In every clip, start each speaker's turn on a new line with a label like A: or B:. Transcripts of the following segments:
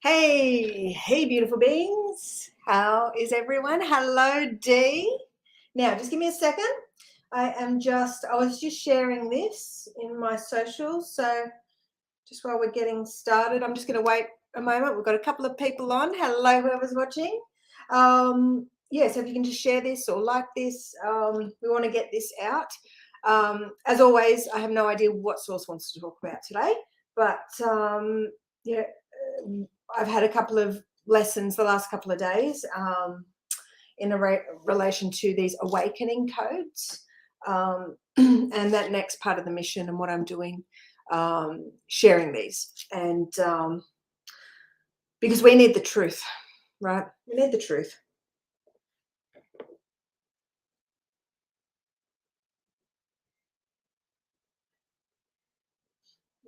A: Hey, beautiful beings. How is everyone? Hello, Dee. Now, just give me a second. I was just sharing this in my socials. So just while we're getting started, I'm just going to wait a moment. We've got a couple of people on. Hello, whoever's watching. Yeah, so if you can just share this or like this, we want to get this out. As always, I have no idea what Source wants to talk about today, but yeah, I've had a couple of lessons the last couple of days in relation to these awakening codes and that next part of the mission and what I'm doing, sharing these. And because we need the truth, right? We need the truth.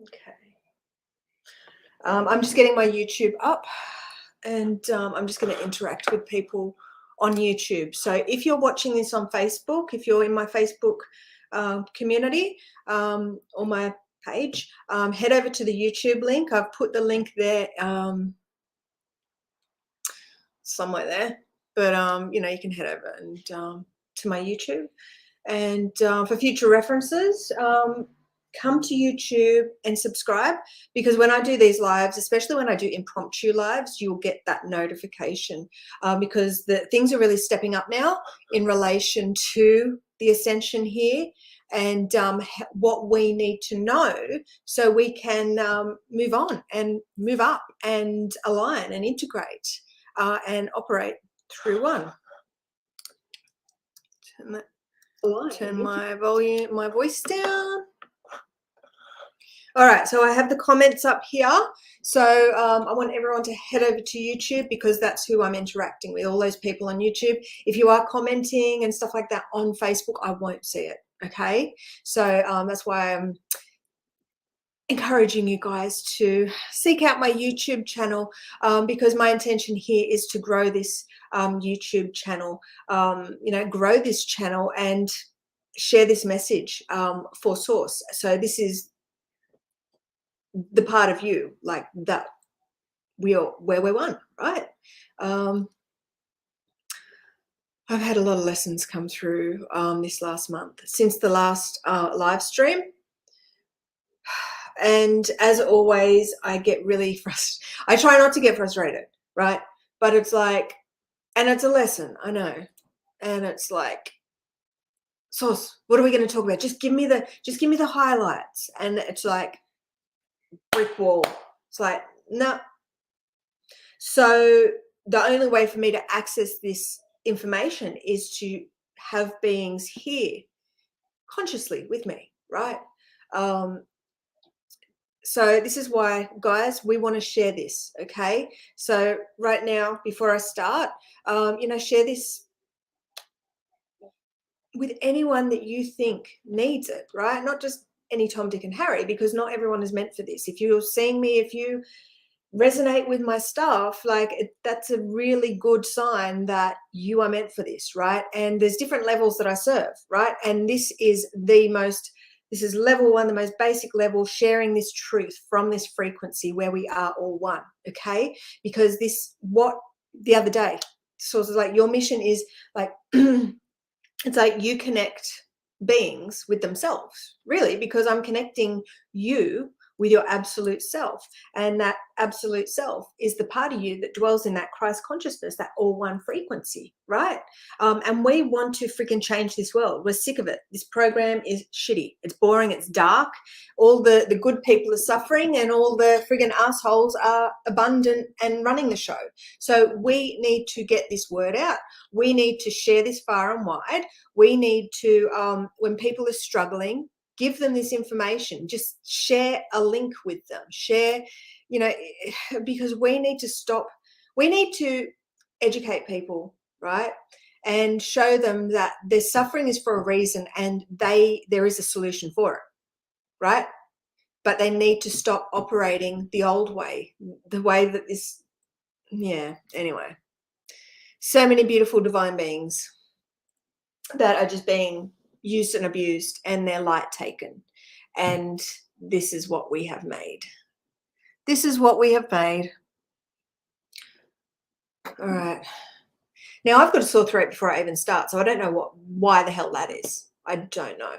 A: Okay. I'm just getting my YouTube up and I'm just going to interact with people on YouTube. So if you're watching this on Facebook, if you're in my Facebook community or my page, head over to the YouTube link. I've put the link there somewhere there, but you know, you can head over and to my YouTube. And for future references, come to YouTube and subscribe, because when I do these lives, especially when I do impromptu lives, you'll get that notification because the things are really stepping up now in relation to the ascension here and what we need to know so we can move on and move up and align and integrate and operate through one. Turn my volume, my voice down. All right, so I have the comments up here. So I want everyone to head over to YouTube, because that's who I'm interacting with, all those people on YouTube. If you are commenting and stuff like that on Facebook, I won't see it, okay? So that's why I'm encouraging you guys to seek out my YouTube channel, because my intention here is to grow this YouTube channel, you know, grow this channel and share this message for Source. So this is the part of you, like that where we're one, right? I've had a lot of lessons come through this last month since the last live stream. And as always, I get really frustrated. I try not to get frustrated, right? But it's like, and it's a lesson, I know. And it's like, Source, what are we going to talk about? Just give me the highlights. And it's like brick wall. It's like, no. So the only way for me to access this information is to have beings here consciously with me, right? So this is why, guys, we want to share this, okay? So right now, before I start, you know, share this with anyone that you think needs it, right? Not just any Tom, Dick, and Harry, because not everyone is meant for this. If you're seeing me, if you resonate with my stuff, like that's a really good sign that you are meant for this, right? And there's different levels that I serve, right? And this is level one, the most basic level, sharing this truth from this frequency where we are all one, okay? Because what the other day, Source is like, your mission is like, it's like you connect beings with themselves, really, because I'm connecting you with your absolute self, and that absolute self is the part of you that dwells in that Christ consciousness, that all one frequency, right? And we want to freaking change this world. We're sick of it. This program is shitty. It's boring. It's dark. All the good people are suffering, and all the friggin' assholes are abundant and running the show. So we need to get this word out. We need to share this far and wide. We need to, when people are struggling, give them this information. Just share a link with them. Share, you know, because we need to stop. We need to educate people, right? And show them that their suffering is for a reason, and there is a solution for it, right? But they need to stop operating the old way, the way that this, yeah, anyway. So many beautiful divine beings that are just being used and abused, and their light taken. And this is what we have made. This is what we have made. All right. Now I've got a sore throat before I even start, so I don't know why the hell that is. I don't know.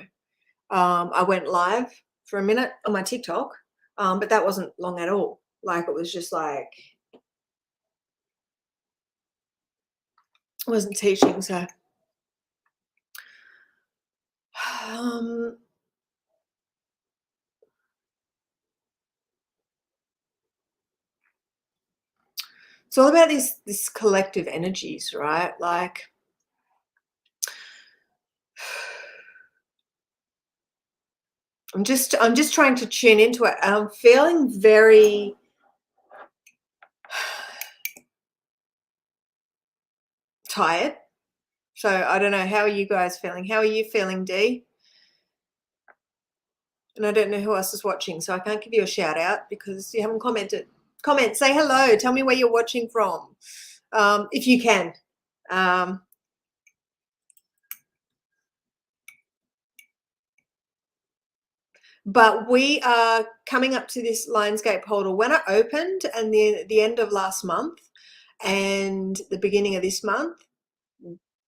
A: I went live for a minute on my TikTok, but that wasn't long at all. Like, it was just like, I wasn't teaching, so um, it's all about this collective energies, right? Like, I'm just trying to tune into it, and I'm feeling very tired. So I don't know, how are you guys feeling? How are you feeling, Dee? And I don't know who else is watching, so I can't give you a shout out because you haven't commented. Comment, say hello, tell me where you're watching from, if you can. But we are coming up to this Lionsgate portal. When I opened, and the end of last month and the beginning of this month,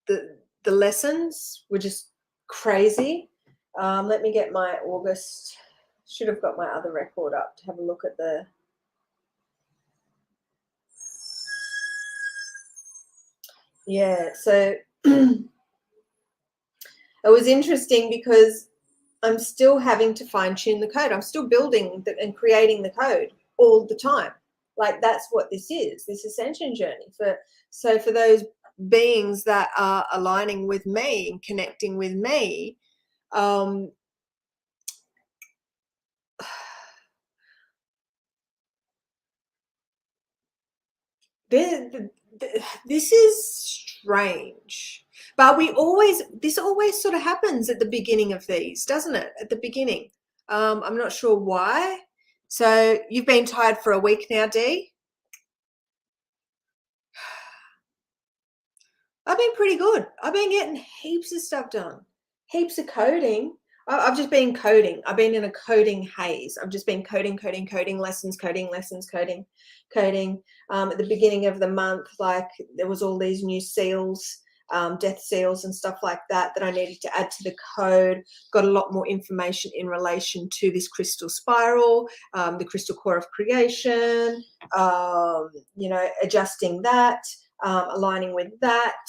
A: the lessons were just crazy. Let me get my August. Should have got my other record up to have a look at the. Yeah, so it was interesting because I'm still having to fine tune the code. I'm still building and creating the code all the time. Like, that's what this is, this ascension journey. So for those beings that are aligning with me and connecting with me, this is strange. But this always sort of happens at the beginning of these, doesn't it? At the beginning. I'm not sure why. So you've been tired for a week now, Dee? I've been pretty good. I've been getting heaps of stuff done, heaps of coding. I've just been coding. I've been in a coding haze. I've just been coding lessons, coding. At the beginning of the month, like, there was all these new seals, death seals and stuff like that I needed to add to the code. Got a lot more information in relation to this crystal spiral, the crystal core of creation, adjusting that. Aligning with that.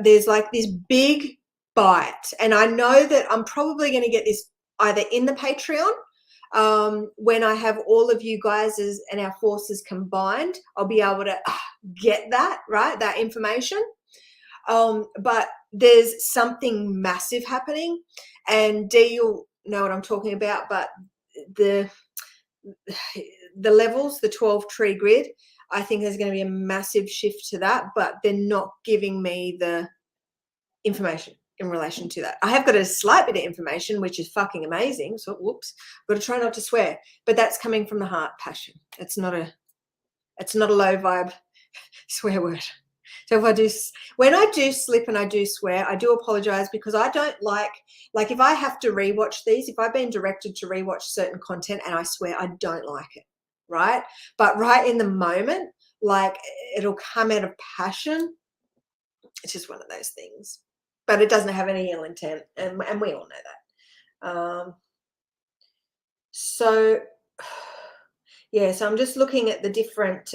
A: There's like this big bite, and I know that I'm probably going to get this either in the Patreon, when I have all of you guys and our forces combined, I'll be able to get that, right, that information. But there's something massive happening, and Dee, you'll know what I'm talking about, but the levels, the 12 tree grid, I think there's going to be a massive shift to that, but they're not giving me the information in relation to that. I have got a slight bit of information, which is fucking amazing. So, whoops, I've got to try not to swear, but that's coming from the heart, passion. It's not a low vibe swear word. So when I do slip and I do swear, I do apologize, because I don't like if I have to rewatch these, if I've been directed to rewatch certain content and I swear, I don't like it, right? But right in the moment, like, it'll come out of passion. It's just one of those things, but it doesn't have any ill intent, and we all know that. So yeah, so I'm just looking at the different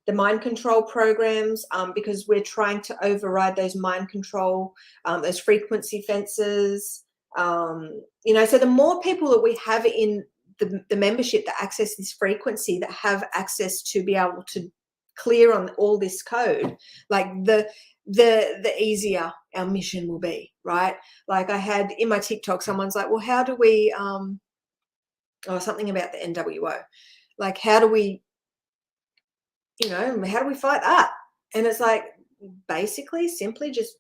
A: the mind control programs, because we're trying to override those mind control, those frequency fences. So the more people that we have in the membership that access this frequency, that have access to be able to clear on all this code, like, the easier our mission will be, right? Like, I had in my TikTok, someone's like, well, how do we something about the NWO, like, how do we fight that? And it's like, basically, simply just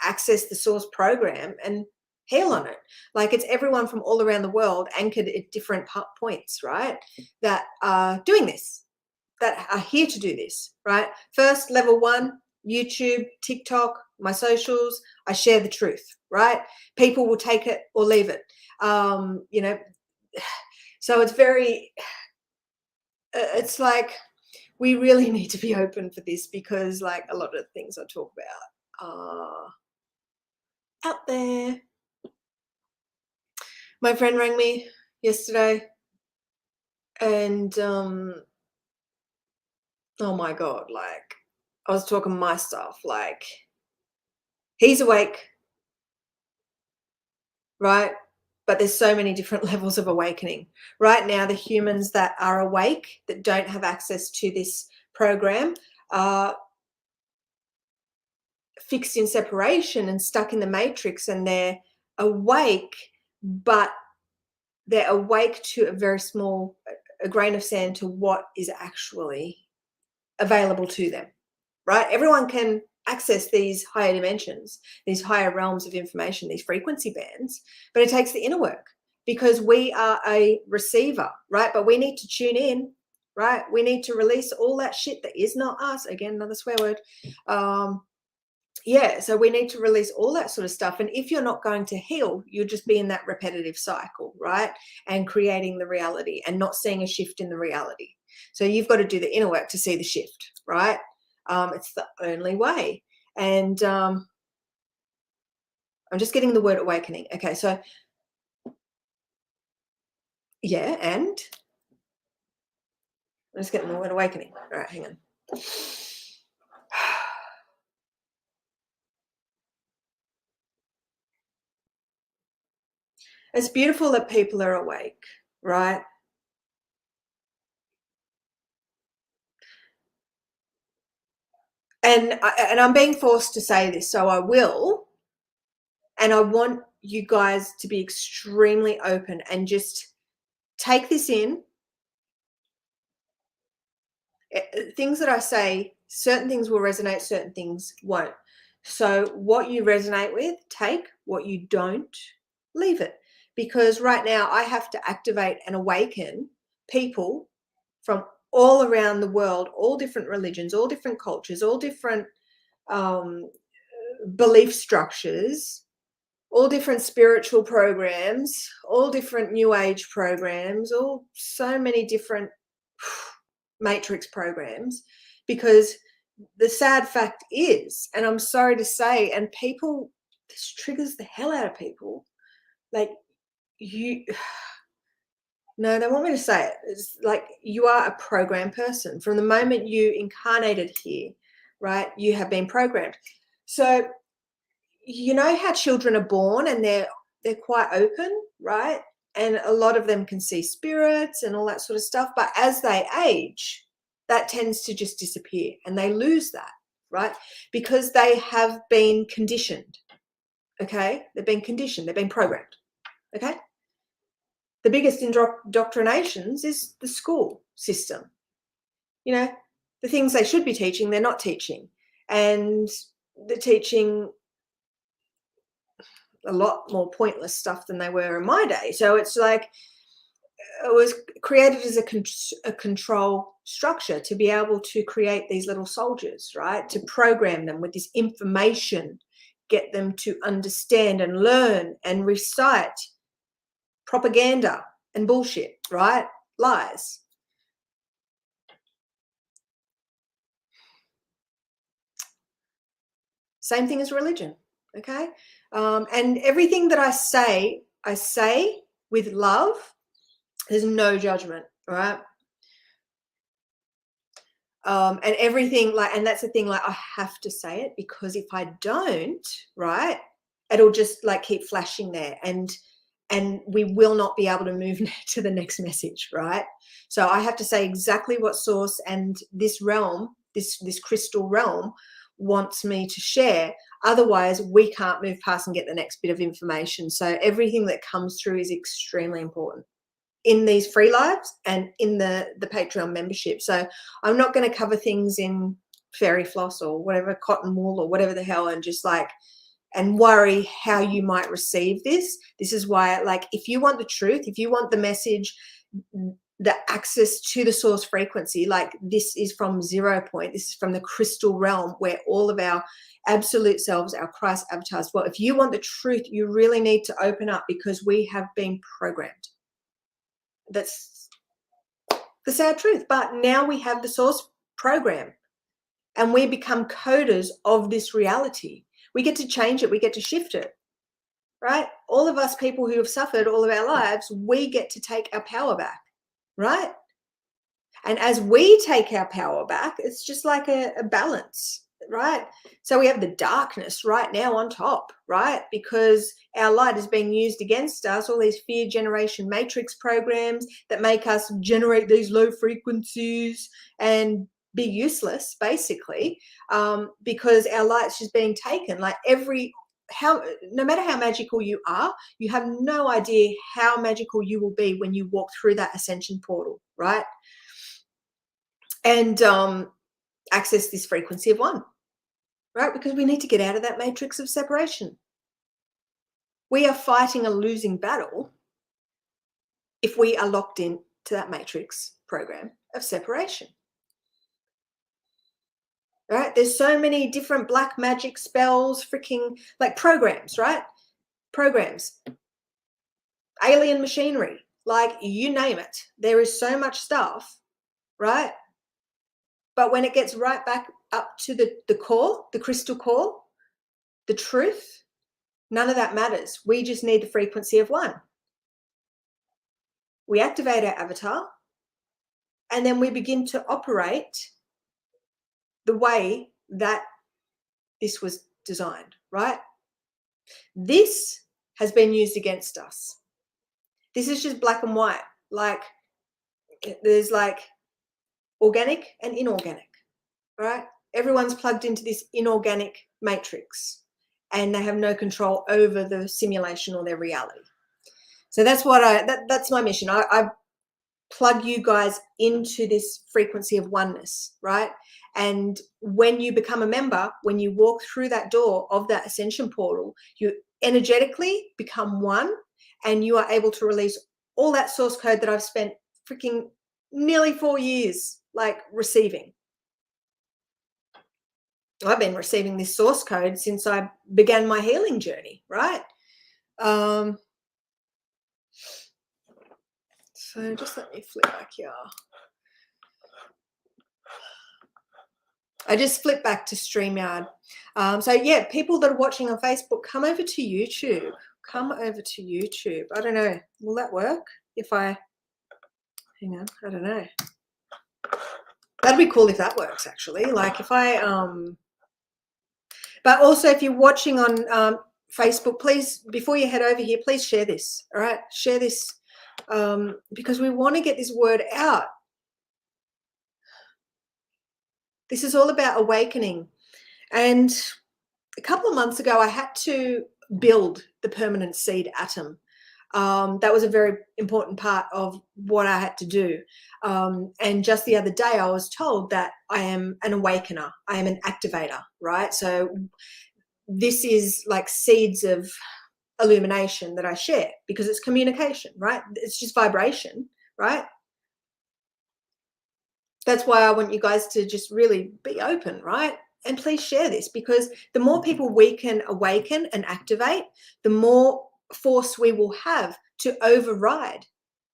A: access the source program and heal on it. Like, it's everyone from all around the world, anchored at different points, right, that are doing this, that are here to do this, right? First, level 1, YouTube, TikTok, my socials, I share the truth, right? People will take it or leave it. So it's very, it's like, we really need to be open for this, because like a lot of the things I talk about are out there. My friend rang me yesterday, and oh my God, like I was talking my stuff, like he's awake, right? But there's so many different levels of awakening. Right now, the humans that are awake, that don't have access to this program, are fixed in separation and stuck in the matrix, and they're awake, but they're awake to a very small, a grain of sand to what is actually available to them, right? Everyone can access these higher dimensions, these higher realms of information, these frequency bands, but it takes the inner work, because we are a receiver, right? But we need to tune in, right? We need to release all that shit that is not us. Again, another swear word. Yeah, so we need to release all that sort of stuff. And if you're not going to heal, you'll just be in that repetitive cycle, right? And creating the reality and not seeing a shift in the reality. So you've got to do the inner work to see the shift, right? It's the only way. And I'm just getting the word awakening. Okay, so yeah, and I'm just getting the word awakening. All right, hang on. It's beautiful that people are awake, right? And I'm being forced to say this, so I will. And I want you guys to be extremely open and just take this in. Things that I say, certain things will resonate, certain things won't. So what you resonate with, take. What you don't, leave it. Because right now I have to activate and awaken people from all around the world, all different religions, all different cultures, all different belief structures, all different spiritual programs, all different new age programs, all so many different matrix programs. Because the sad fact is, and I'm sorry to say, and people, this triggers the hell out of people, like you, no, they want me to say it. It's like you are a programmed person. From the moment you incarnated here, right, you have been programmed. So you know how children are born and they're quite open, right? And a lot of them can see spirits and all that sort of stuff. But as they age, that tends to just disappear and they lose that, right? Because they have been conditioned, okay? They've been conditioned, they've been programmed, okay? The biggest indoctrinations is the school system. You know, the things they should be teaching, they're not teaching. And the teaching a lot more pointless stuff than they were in my day. So it's like it was created as a control structure to be able to create these little soldiers, right? To program them with this information, get them to understand and learn and recite propaganda and bullshit, right? Lies. Same thing as religion, okay? And everything that I say with love. There's no judgment, right? And everything, like, and that's the thing, like, I have to say it, because if I don't, right, it'll just like keep flashing there, and we will not be able to move to the next message, right? So I have to say exactly what source and this realm, this crystal realm, wants me to share. Otherwise, we can't move past and get the next bit of information. So everything that comes through is extremely important in these free lives and in the Patreon membership. So I'm not going to cover things in fairy floss or whatever, cotton wool or whatever the hell, and just like, and worry how you might receive this. This is why, like, if you want the truth, if you want the message, the access to the source frequency, like, this is from 0 point, this is from the crystal realm where all of our absolute selves, our Christ avatars, well, if you want the truth, you really need to open up, because we have been programmed. That's the sad truth. But now we have the source program, and we become coders of this reality. We get to change it. We get to shift it, right? All of us people who have suffered all of our lives, we get to take our power back, right? And as we take our power back, it's just like a balance, right? So we have the darkness right now on top, right? Because our light is being used against us, all these fear generation matrix programs that make us generate these low frequencies and be useless, basically, because our light's just being taken. Like no matter how magical you are, you have no idea how magical you will be when you walk through that ascension portal, right? And access this frequency of one, right? Because we need to get out of that matrix of separation. We are fighting a losing battle if we are locked in to that matrix program of separation. Right? There's so many different black magic spells, freaking like programs, right? Programs, alien machinery, like you name it. There is so much stuff, right? But when it gets right back up to the core, the crystal core, the truth, none of that matters. We just need the frequency of one. We activate our avatar, and then we begin to operate the way that this was designed, right? This has been used against us. This is just black and white. Like there's like organic and inorganic, right? Everyone's plugged into this inorganic matrix and they have no control over the simulation or their reality. So that's what that's my mission. I plug you guys into this frequency of oneness, right? And when you become a member, when you walk through that door of that ascension portal, you energetically become one, and you are able to release all that source code that I've spent freaking nearly 4 years like receiving. I've been receiving this source code since I began my healing journey, right? So just let me flip back here. I just flipped back to StreamYard. So yeah, people that are watching on Facebook, come over to YouTube. Come over to YouTube. I don't know. Will that work? If I, hang on, I don't know. That'd be cool if that works, actually. Like if I, but also if you're watching on Facebook, please, before you head over here, please share this, all right? Share this because we want to get this word out. This is all about awakening. And a couple of months ago, I had to build the permanent seed atom. That was a very important part of what I had to do. And just the other day, I was told that I am an awakener. I am an activator, right? So this is like seeds of illumination that I share because it's communication, right? It's just vibration, right? That's why I want you guys to just really be open, right? And please share this, because the more people we can awaken and activate, the more force we will have to override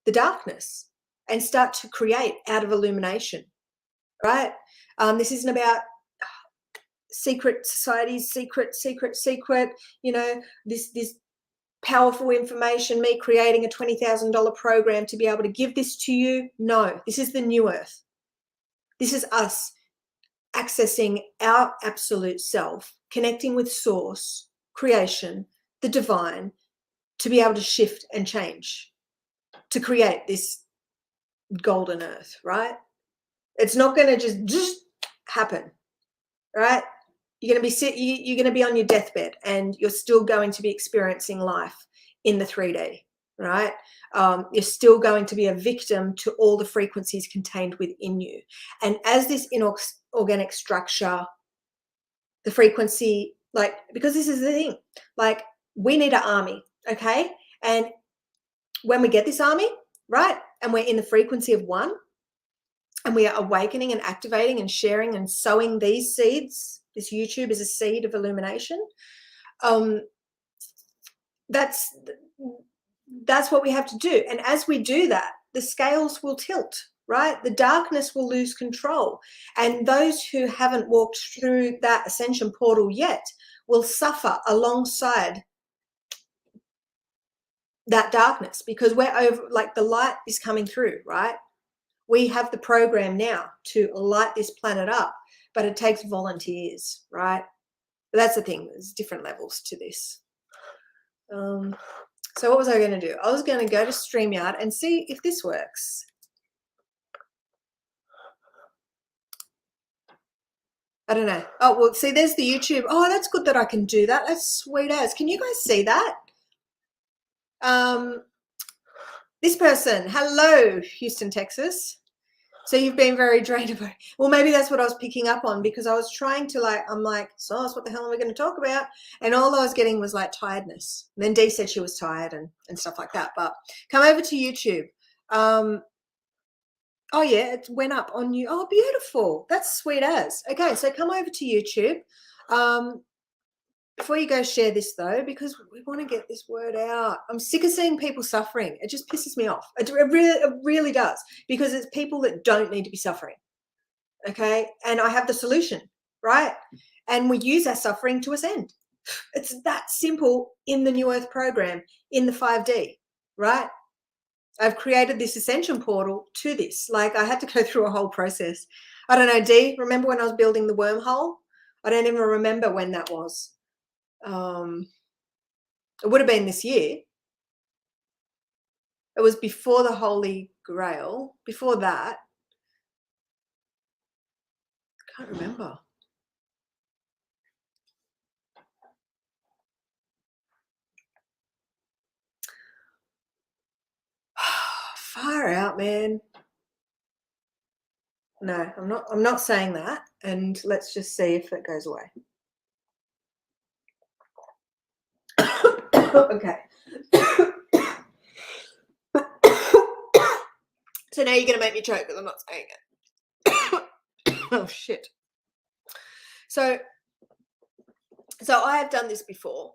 A: the darkness and start to create out of illumination, right? This isn't about secret societies, secret, you know, this powerful information, me creating a $20,000 program to be able to give this to you. No, this is the new earth. This is us accessing our absolute self, connecting with source, creation, the divine, to be able to shift and change, to create this golden earth, right? It's not going to just happen, right? You're going to be on your deathbed and you're still going to be experiencing life in the 3D, right? You're still going to be a victim to all the frequencies contained within you. And as this inorganic structure, the frequency, like, because this is the thing, like, we need an army, okay? And when we get this army, right, and we're in the frequency of one, and we are awakening and activating and sharing and sowing these seeds, this YouTube is a seed of illumination, that's what we have to do. And as we do that, the scales will tilt, right? The darkness will lose control. And those who haven't walked through that ascension portal yet will suffer alongside that darkness, because we're over, like the light is coming through, right? We have the program now to light this planet up, but it takes volunteers, right? But that's the thing, there's different levels to this. So what was I going to do? I was going to go to StreamYard and see if this works. I don't know. Oh, well, see, there's the YouTube. Oh, that's good that I can do that. That's sweet as. Can you guys see that? This person, hello, Houston, Texas. So you've been very drained of it. Well, maybe that's what I was picking up on, because I was trying to I'm like, Sauce, what the hell are we going to talk about? And all I was getting was like tiredness. And then Dee said she was tired and stuff like that. But come over to YouTube. Oh yeah, it went up on you. Oh, beautiful. That's sweet as. Okay, so come over to YouTube. Before you go, share this though, because we want to get this word out. I'm sick of seeing people suffering. It just pisses me off. It really does, because it's people that don't need to be suffering. Okay, and I have the solution, right? And we use our suffering to ascend. It's that simple in the New Earth program, in the 5D, right? I've created this ascension portal to this. Like, I had to go through a whole process. I don't know, Dee, remember when I was building the wormhole? I don't even remember when that was. It would have been this year. It was before the Holy Grail. Before that, I can't remember. Far out, man. No, I'm not saying that. And let's just see if it goes away. Okay. So now you're going to make me choke because I'm not saying it. Oh, shit. So I have done this before.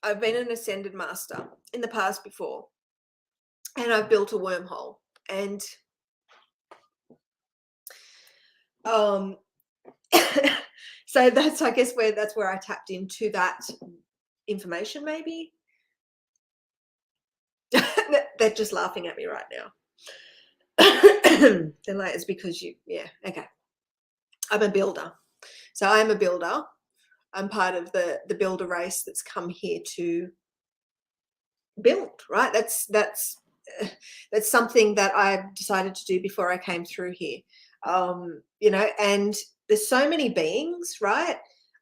A: I've been an ascended master in the past before, and I've built a wormhole. And so that's, I guess, that's where I tapped into that information, maybe. They're just laughing at me right now. They're like, it's because yeah, okay. I'm a builder. So I'm a builder. I'm part of the builder race that's come here to build, right? That's something that I decided to do before I came through here. You know, and there's so many beings, right?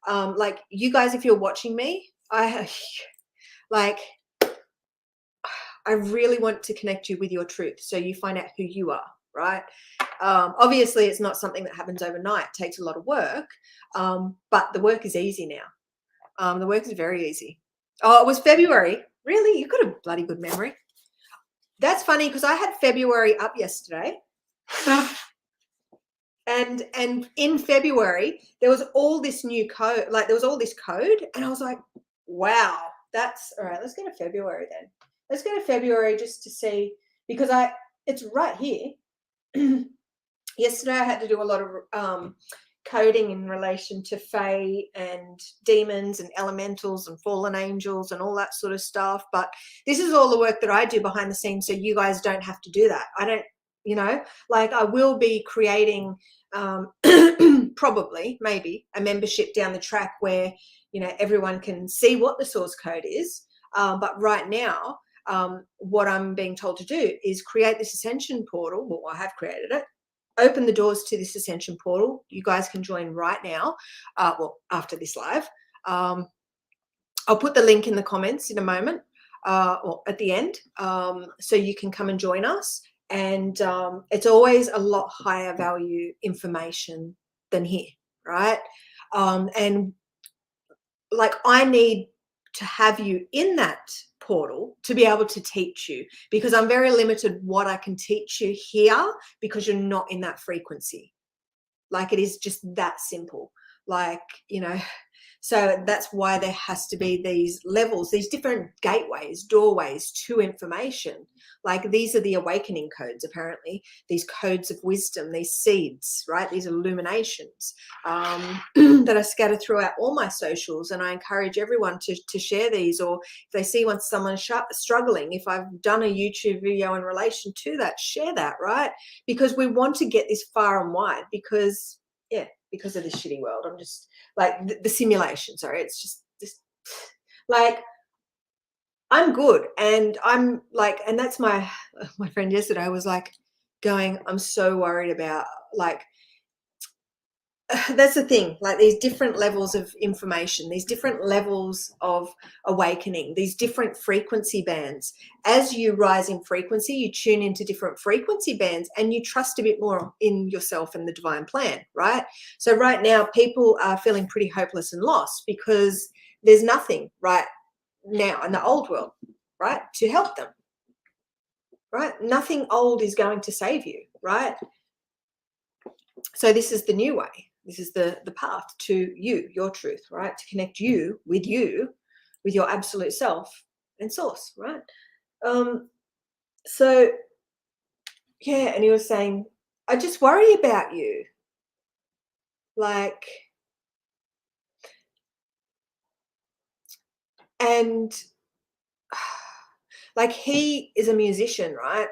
A: Like you guys, if you're watching me, I really want to connect you with your truth, so you find out who you are, right? Obviously, it's not something that happens overnight. It takes a lot of work, but the work is easy now. The work is very easy. Oh, it was February. Really? You've got a bloody good memory. That's funny, because I had February up yesterday. And in February, there was all this new code, like there was all this code, and I was like, wow, that's all right. Let's go to February then. Let's go to February just to see, because it's right here. Yesterday I had to do a lot of coding in relation to fae and demons and elementals and fallen angels and all that sort of stuff. But this is all the work that I do behind the scenes, so you guys don't have to do that. I don't, you know, like I will be creating probably, maybe a membership down the track where, you know, everyone can see what the source code is. But right now, what I'm being told to do is create this ascension portal. Well, I have created it. Open the doors to this ascension portal. You guys can join right now. Well, after this live, I'll put the link in the comments in a moment, or at the end, so you can come and join us. And it's always a lot higher value information than here, right? And like, I need to have you in that portal to be able to teach you, because I'm very limited what I can teach you here, because you're not in that frequency. Like, it is just that simple. Like, you know, So that's why there has to be these levels, these different gateways, doorways to information. Like these are the awakening codes, apparently, these codes of wisdom, these seeds, right? These illuminations that are scattered throughout all my socials. And I encourage everyone to share these, or if they see someone struggling, if I've done a YouTube video in relation to that, share that, right? Because we want to get this far and wide because, yeah, because of this shitty world. I'm just like the simulation, sorry. It's just this, like, I'm good. And I'm like, and that's my friend yesterday was like going, I'm so worried about, like, that's the thing, like these different levels of information, these different levels of awakening, these different frequency bands. As you rise in frequency, you tune into different frequency bands and you trust a bit more in yourself and the divine plan, right? So right now people are feeling pretty hopeless and lost because there's nothing right now in the old world, right, to help them, right? Nothing old is going to save you, right? So this is the new way. This is the path to you, your truth, right? To connect you, with your absolute self and source, right? So yeah, and he was saying, I just worry about you. Like, and like he is a musician, right?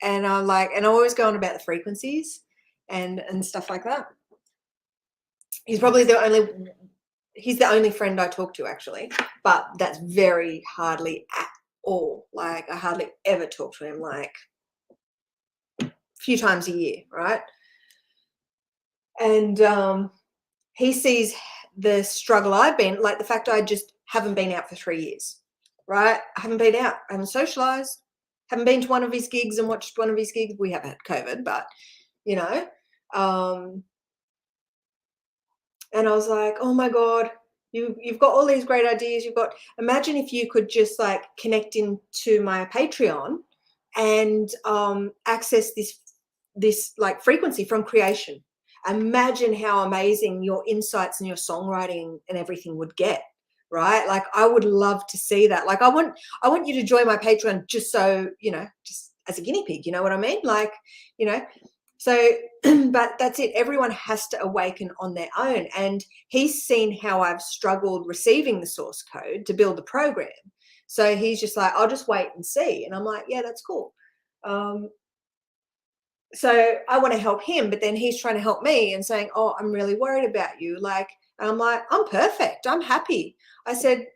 A: And I'm like, and I always go on about the frequencies and stuff like that. He's probably he's the only friend I talk to, actually, but that's very hardly at all. Like, I hardly ever talk to him, like a few times a year, right? And he sees the struggle I've been, like the fact I just haven't been out for 3 years, right? I haven't been out, I haven't socialized, haven't been to one of his gigs and watched one of his gigs. We have had COVID, but you know, and I was like, oh my God, you've got all these great ideas. Imagine if you could just like connect into my Patreon and access this like frequency from creation. Imagine how amazing your insights and your songwriting and everything would get, right? Like, I would love to see that. Like, I want you to join my Patreon just so, just as a guinea pig, you know what I mean? Like, you know, so, but that's it. Everyone has to awaken on their own. And he's seen how I've struggled receiving the source code to build the program. So he's just like, I'll just wait and see. And I'm like, yeah, that's cool. So I want to help him, but then he's trying to help me and saying, oh, I'm really worried about you. Like, and I'm like, I'm perfect. I'm happy. I said,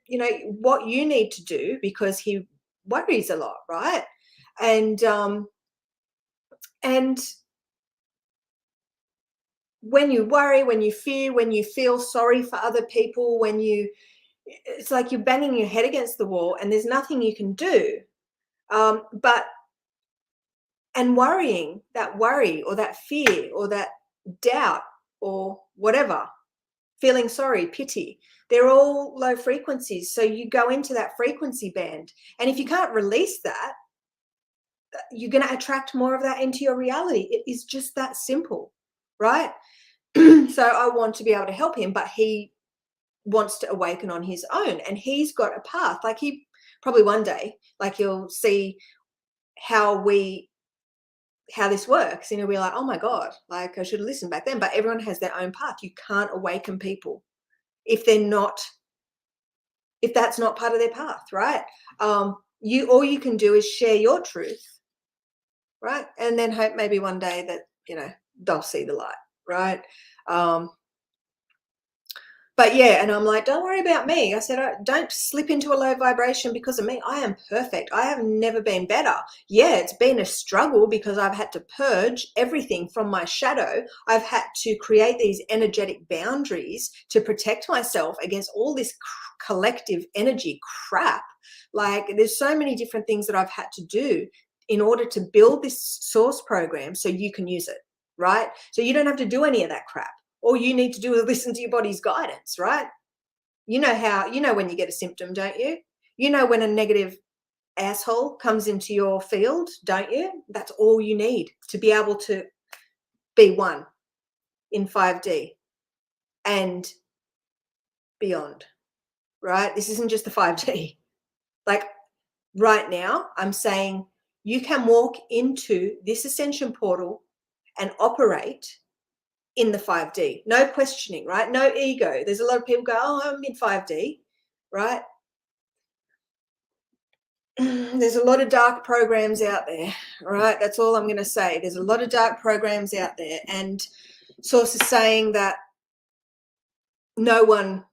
A: what you need to do, because he worries a lot, right? And when you worry, when you fear, when you feel sorry for other people, it's like you're banging your head against the wall and there's nothing you can do. And worrying, that worry or that fear or that doubt or whatever, feeling sorry, pity, they're all low frequencies. So you go into that frequency band. And if you can't release that, you're going to attract more of that into your reality. It is just that simple, right? So I want to be able to help him, but he wants to awaken on his own, and he's got a path. Like, he probably one day, like, you'll see how this works, and you'll be like, oh my God, like, I should have listened back then. But everyone has their own path. You can't awaken people if that's not part of their path, right? All you can do is share your truth, right? And then hope maybe one day that they'll see the light, right? But yeah, and I'm like, don't worry about me. I said, don't slip into a low vibration because of me. I am perfect. I have never been better. Yeah, it's been a struggle because I've had to purge everything from my shadow. I've had to create these energetic boundaries to protect myself against all this collective energy crap. Like, there's so many different things that I've had to do in order to build this source program so you can use it, right? So you don't have to do any of that crap. All you need to do is listen to your body's guidance, right? You know when you get a symptom, don't you? You know when a negative asshole comes into your field, don't you? That's all you need to be able to be one in 5D and beyond, right? This isn't just the 5D. Like right now, I'm saying you can walk into this ascension portal and operate in the 5D. No questioning, right? No ego. There's a lot of people go, oh, I'm in 5D, right? There's a lot of dark programs out there, right? That's all I'm going to say. There's a lot of dark programs out there. And Source is saying that no one,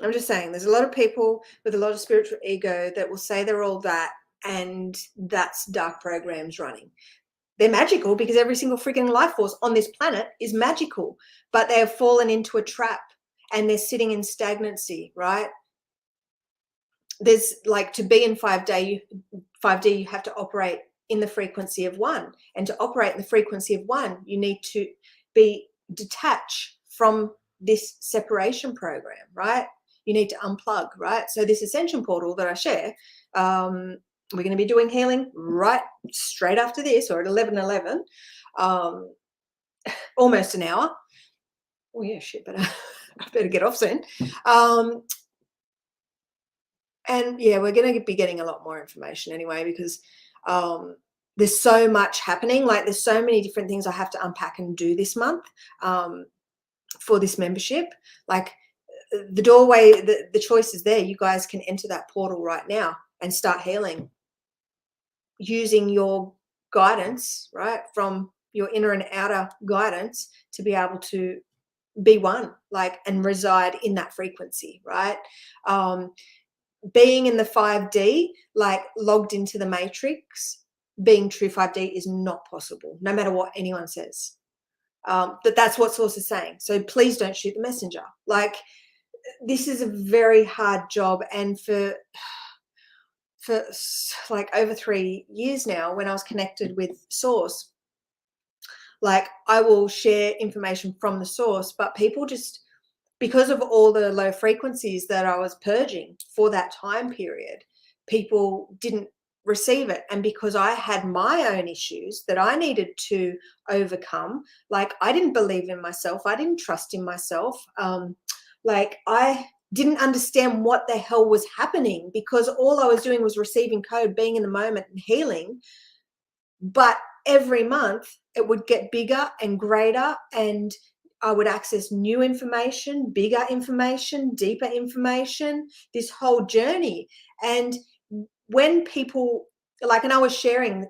A: I'm just saying there's a lot of people with a lot of spiritual ego that will say they're all that, and that's dark programs running. They're magical because every single freaking life force on this planet is magical, but they have fallen into a trap and they're sitting in stagnancy, right? There's like, to be in 5D, you have to operate in the frequency of 1. And to operate in the frequency of 1, you need to be detached from this separation program, right? You need to unplug, right? So this ascension portal that I share, we're going to be doing healing right straight after this, or at 11:11, almost an hour. Oh yeah, shit, but I better get off soon. And yeah, we're going to be getting a lot more information anyway, because there's so much happening. Like there's so many different things I have to unpack and do this month for this membership. Like the doorway, the choice is there. You guys can enter that portal right now and start healing using your guidance, right? From your inner and outer guidance to be able to be one, like, and reside in that frequency, right? Being in the 5D, like logged into the matrix, being true 5D is not possible, no matter what anyone says. But that's what Source is saying. So please don't shoot the messenger. Like, this is a very hard job. And for like over 3 years now, when I was connected with Source, like I will share information from the source, but people just, because of all the low frequencies that I was purging for that time period, people didn't receive it. And because I had my own issues that I needed to overcome, like I didn't believe in myself, I didn't trust in myself, like I didn't understand what the hell was happening, because all I was doing was receiving code, being in the moment and healing. But every month it would get bigger and greater, and I would access new information, bigger information, deeper information, this whole journey. And when people, like, and I was sharing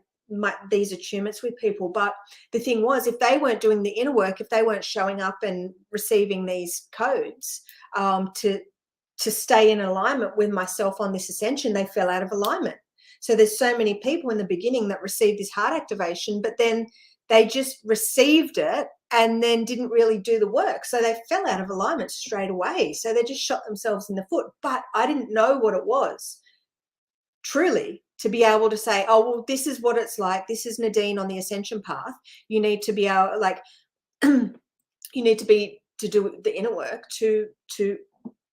A: these attunements with people, but the thing was, if they weren't doing the inner work, if they weren't showing up and receiving these codes to stay in alignment with myself on this ascension, they fell out of alignment. So there's so many people in the beginning that received this heart activation, but then they just received it and then didn't really do the work. So they fell out of alignment straight away. So they just shot themselves in the foot. But I didn't know what it was, truly, to be able to say, oh, well, this is what it's like. This is Nadine on the ascension path. You need to be able, like, you need to do the inner work to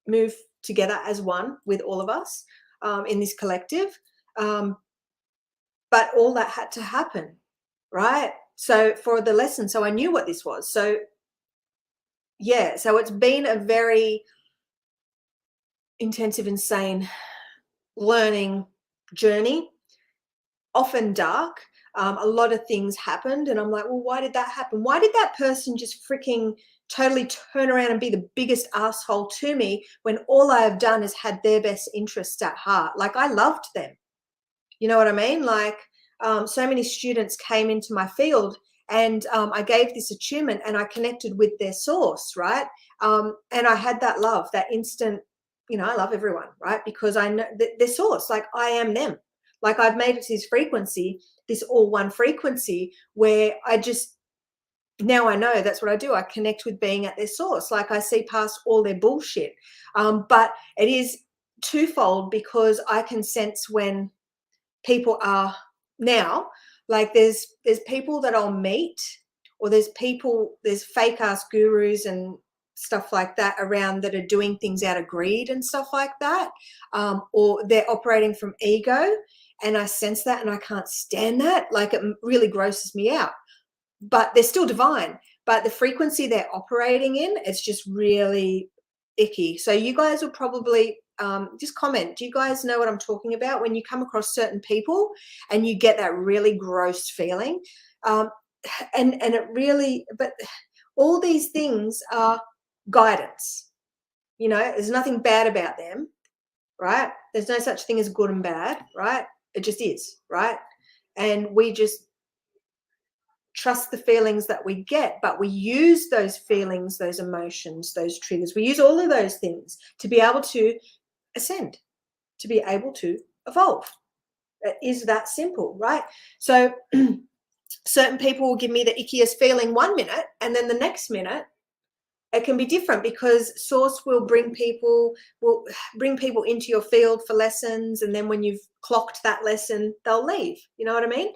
A: move together as one with all of us in this collective. But all that had to happen, right? So for the lesson, so I knew what this was. So yeah, so it's been a very intensive, insane learning journey, often dark. A lot of things happened and I'm like, well, why did that happen? Why did that person just freaking totally turn around and be the biggest asshole to me when all I have done is had their best interests at heart? Like, I loved them. You know what I mean? Like, so many students came into my field and I gave this attunement and I connected with their source, right? And I had that love, that instant, you know, I love everyone, right? Because I know their source, like I am them. Like I've made it to this frequency, this all one frequency where I just, now I know that's what I do. I connect with being at their source. Like I see past all their bullshit. But it is twofold, because I can sense when people are now, like there's people that I'll meet, or there's fake ass gurus and stuff like that around that are doing things out of greed and stuff like that, or they're operating from ego, and I sense that and I can't stand that. Like, it really grosses me out. But they're still divine. But the frequency they're operating in, it's just really icky. So you guys will probably just comment. Do you guys know what I'm talking about when you come across certain people and you get that really gross feeling? And it really, but all these things are guidance. You know, there's nothing bad about them, right? There's no such thing as good and bad, right? It just is, right? And we just trust the feelings that we get, but we use those feelings, those emotions, those triggers. We use all of those things to be able to ascend, to be able to evolve. It is that simple, right? So certain people will give me the ickiest feeling 1 minute, and then the next minute it can be different, because source will bring people into your field for lessons, and then when you've clocked that lesson, they'll leave. You know what I mean?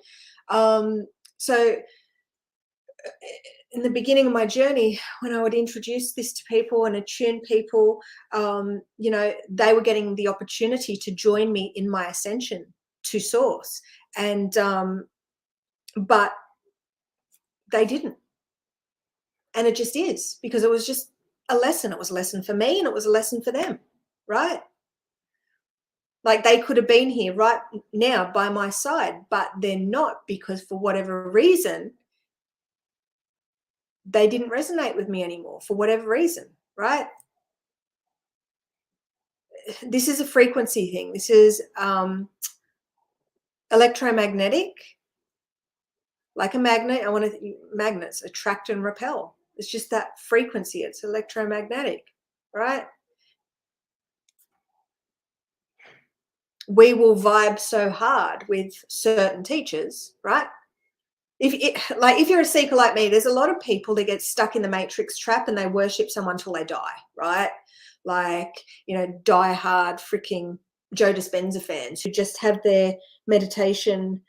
A: So in the beginning of my journey, when I would introduce this to people and attune people, you know, they were getting the opportunity to join me in my ascension to source, and but they didn't. And it just is, because it was just a lesson. It was a lesson for me, and it was a lesson for them, right? Like, they could have been here right now by my side, but they're not, because for whatever reason, they didn't resonate with me anymore, for whatever reason, right? This is a frequency thing. This is electromagnetic. Like a magnet, magnets attract and repel. It's just that frequency. It's electromagnetic, right? We will vibe so hard with certain teachers, right? If you're a seeker like me, there's a lot of people that get stuck in the matrix trap and they worship someone till they die, right? Like, you know, die hard freaking Joe Dispenza fans who just have their meditation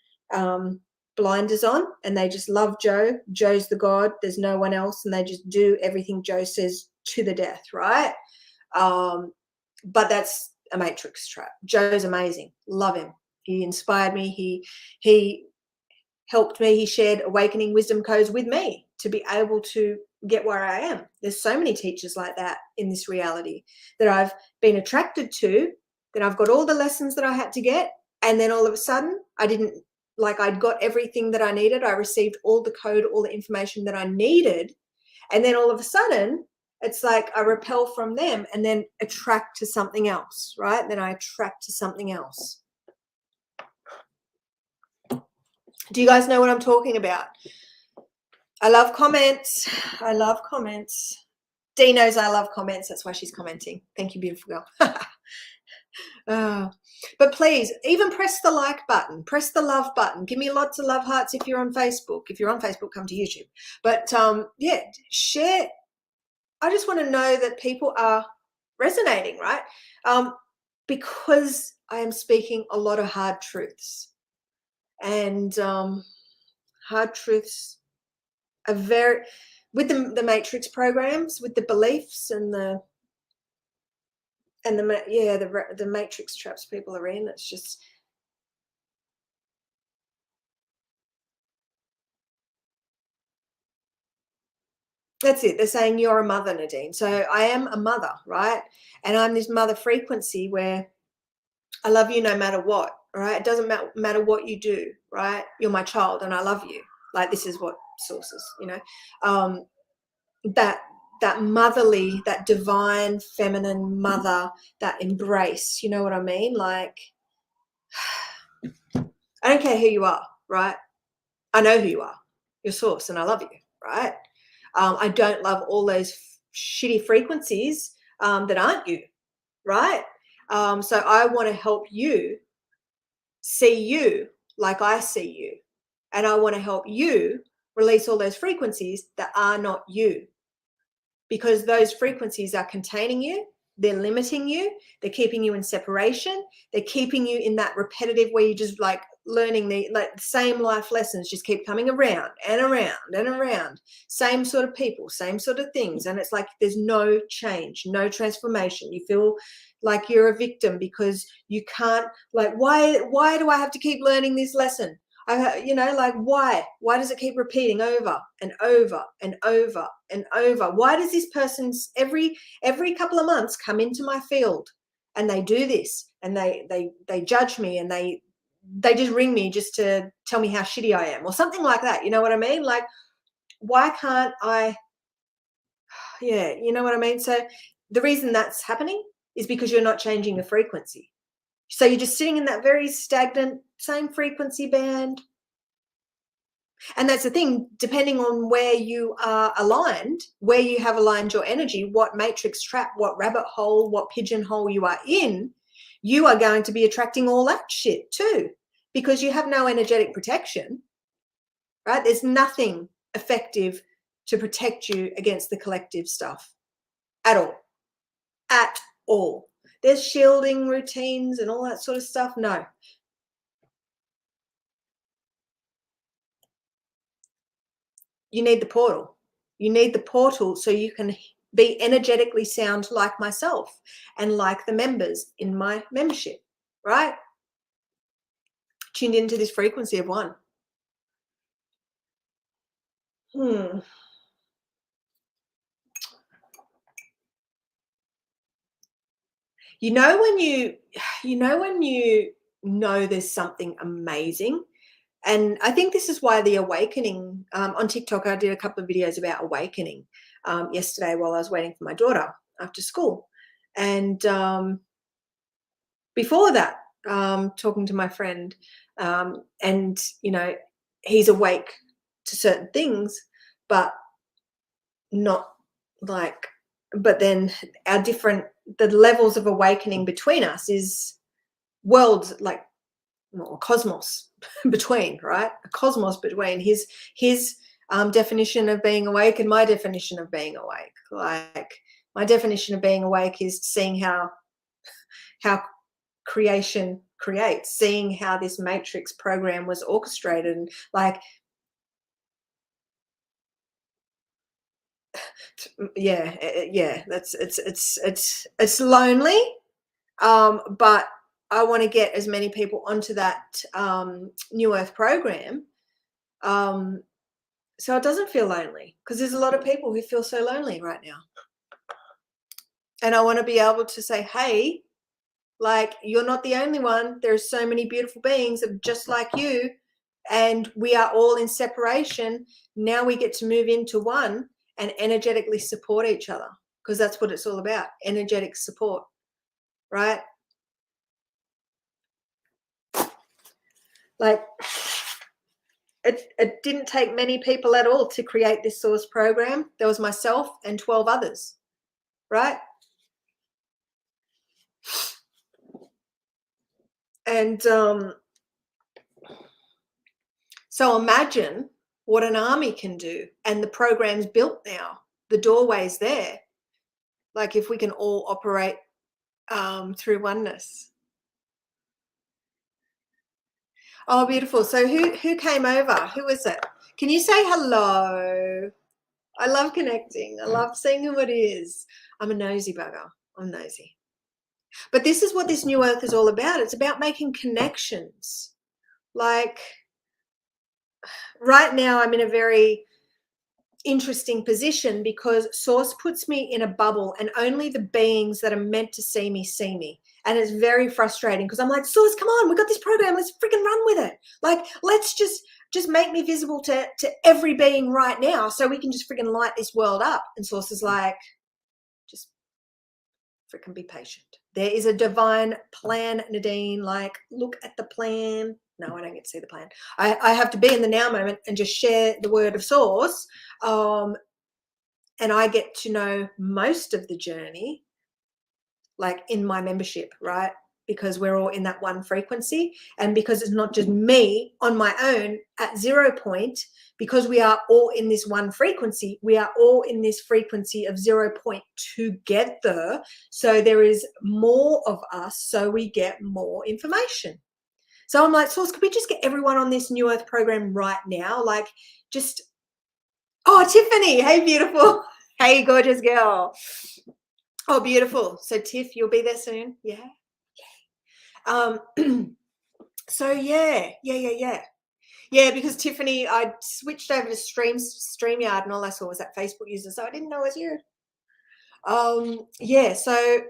A: blinders on, and they just love Joe. Joe's the god. There's no one else, and they just do everything Joe says to the death, right? But that's a matrix trap. Joe's amazing. Love him. He inspired me. He helped me. He shared awakening wisdom codes with me to be able to get where I am. There's so many teachers like that in this reality that I've been attracted to, that I've got all the lessons that I had to get, and then all of a sudden I'd got everything that I needed. I received all the code, all the information that I needed, and then all of a sudden it's like I repel from them and then attract to something else, right? Then I attract to something else. Do you guys know what I'm talking about? I love comments. I love comments. Dee knows I love comments. That's why she's commenting. Thank you, beautiful girl. But please, even press the like button. Press the love button. Give me lots of love hearts if you're on Facebook. If you're on Facebook, come to YouTube. But yeah, share. I just want to know that people are resonating, right? Because I am speaking a lot of hard truths. And hard truths are very, with the matrix programs, with the beliefs and the matrix traps people are in. It's just, that's it. They're saying you're a mother, Nadine. So I am a mother, right? And I'm this mother frequency where I love you no matter what, right? It doesn't matter what you do, right? You're my child and I love you. Like, this is what sources, you know, that motherly, that divine feminine mother, that embrace, you know what I mean? Like, I don't care who you are, right? I know who you are. You're source and I love you, right? I don't love all those shitty frequencies that aren't you, right? So I want to help you see you like I see you. And I want to help you release all those frequencies that are not you. Because those frequencies are containing you, they're limiting you, they're keeping you in separation, they're keeping you in that repetitive where you just like learning the same life lessons just keep coming around and around and around, same sort of people, same sort of things, and it's like there's no change, no transformation. You feel like you're a victim because you can't, like, why do I have to keep learning this lesson? Like, why does it keep repeating over and over and over and over? Why does this person's every couple of months come into my field and they do this and they judge me and they just ring me just to tell me how shitty I am or something like that? You know what I mean? Like, why can't I? Yeah, you know what I mean? So the reason that's happening is because you're not changing the frequency. So you're just sitting in that very stagnant, same frequency band. And that's the thing, depending on where you are aligned, where you have aligned your energy, what matrix trap, what rabbit hole, what pigeonhole you are in, you are going to be attracting all that shit too, because you have no energetic protection, right? There's nothing effective to protect you against the collective stuff at all. At all. There's shielding routines and all that sort of stuff. No. You need the portal. You need the portal so you can be energetically sound like myself and like the members in my membership, right? Tuned into this frequency of one. You know when you know there's something amazing. And I think this is why the awakening, on TikTok, I did a couple of videos about awakening yesterday while I was waiting for my daughter after school. And before that, talking to my friend, and, he's awake to certain things, but not like, but then the levels of awakening between us is worlds, like, or cosmos between, right? A cosmos between his definition of being awake and my definition of being awake. Like, my definition of being awake is seeing how creation creates, seeing how this matrix program was orchestrated, and like, that's it's lonely, but I want to get as many people onto that New Earth program, so it doesn't feel lonely, because there's a lot of people who feel so lonely right now, and I want to be able to say, hey, like, you're not the only one. There's so many beautiful beings that are just like you, and we are all in separation. Now we get to move into one and energetically support each other, because that's what it's all about, energetic support, right? Like, it didn't take many people at all to create this source program. There was myself and 12 others, right? And so imagine what an army can do, and the program's built now. The doorway's there. Like, if we can all operate through oneness. Oh, beautiful. So who came over? Who is it? Can you say hello? I love connecting. I love seeing who it is. I'm a nosy bugger. I'm nosy. But this is what this New Earth is all about. It's about making connections. Like, right now I'm in a very interesting position, because Source puts me in a bubble and only the beings that are meant to see me. And it's very frustrating, because I'm like, Source, come on, we got this program, let's freaking run with it. Like, let's just make me visible to every being right now, so we can just freaking light this world up. And Source is like, just freaking be patient. There is a divine plan, Nadine. Like, look at the plan. No, I don't get to see the plan. I have to be in the now moment and just share the word of Source. And I get to know most of the journey, like, in my membership, right? Because we're all in that one frequency, and because it's not just me on my own at 0 point, because we are all in this one frequency, we are all in this frequency of 0 point together. So there is more of us, so we get more information. So I'm like, Source, could we just get everyone on this New Earth program right now? Like, just, oh, Tiffany, hey, beautiful. Hey, gorgeous girl. Oh, beautiful. So Tiff, you'll be there soon. Yeah. So yeah. Yeah, because Tiffany, I switched over to StreamYard and all I saw was that Facebook user, so I didn't know it was you. Yeah, so,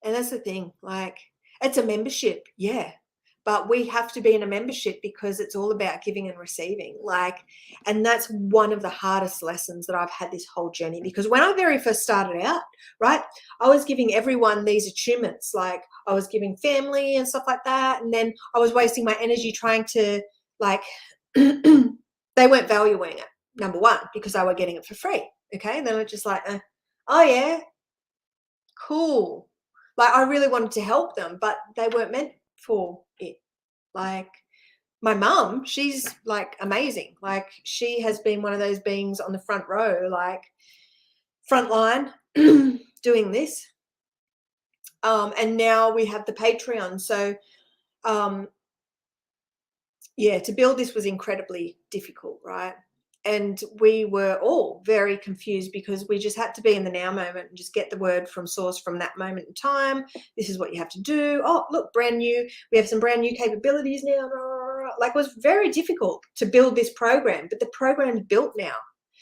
A: and that's the thing, like, it's a membership, yeah, but we have to be in a membership because it's all about giving and receiving, like, and that's one of the hardest lessons that I've had this whole journey, because when I very first started out, right, I was giving everyone these attunements, like I was giving family and stuff like that, and then I was wasting my energy trying to, like, they weren't valuing it, number one, because they were getting it for free, okay, and they were just like, oh yeah, cool. Like, I really wanted to help them, but they weren't meant for it. Like, my mum, she's like amazing. Like, she has been one of those beings on the front row, like front line doing this. And now we have the Patreon. So, yeah, to build this was incredibly difficult, right? And we were all very confused because we just had to be in the now moment and just get the word from source from that moment in time. This is what you have to do. Oh, look, brand new. We have some brand new capabilities now. Like, it was very difficult to build this program, but the program's built now.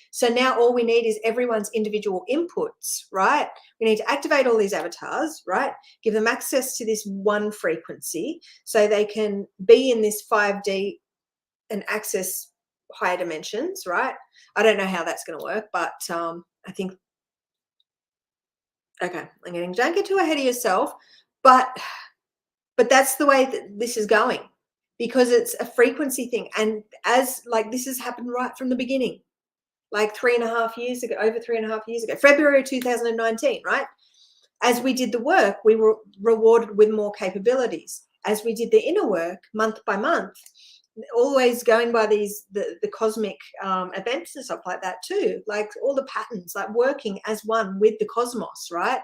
A: So now all we need is everyone's individual inputs, right? We need to activate all these avatars, right? Give them access to this one frequency so they can be in this 5D and access higher dimensions, right? I don't know how that's going to work, but I think, okay, don't get too ahead of yourself, but that's the way that this is going, because it's a frequency thing. And as, like, this has happened right from the beginning, like 3.5 years ago, over 3.5 years ago, February 2019, right? As we did the work, we were rewarded with more capabilities. As we did the inner work month by month, always going by these the cosmic events and stuff like that too, like all the patterns, like working as one with the cosmos, right?